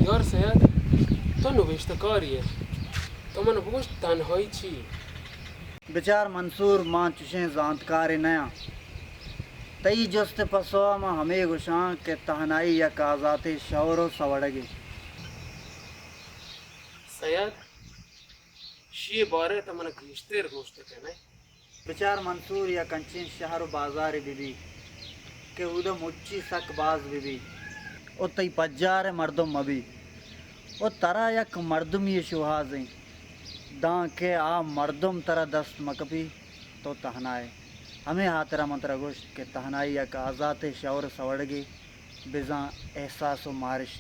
यार सैयद तो नविश्तकारी है तो मन बुगुश तन्हाई छी बेचार मंसूर माँ चुशे जानकार नया तई जस्त पसवा माँ हमें गुशां के तहनाई या काजाते शौरो सवड़गे सैयद शी बारे तो मन घिश्तेर गोश्त के नहीं बेचार मंसूर या कंचिन शहर बाजार बीबी के उद मुच्ची सक बाज बीबी ओ तई पज्जार मर्दम मबी ओ तरा यक मर्दम ये शुहाजें दां के आ मर्दम तरा दस्त मकबी तो तहनाए हमें हातरा मंत्रा गोश्त के तहनाई यक आज़ाते शौर सवड़गे बिजा एहसास व मारिश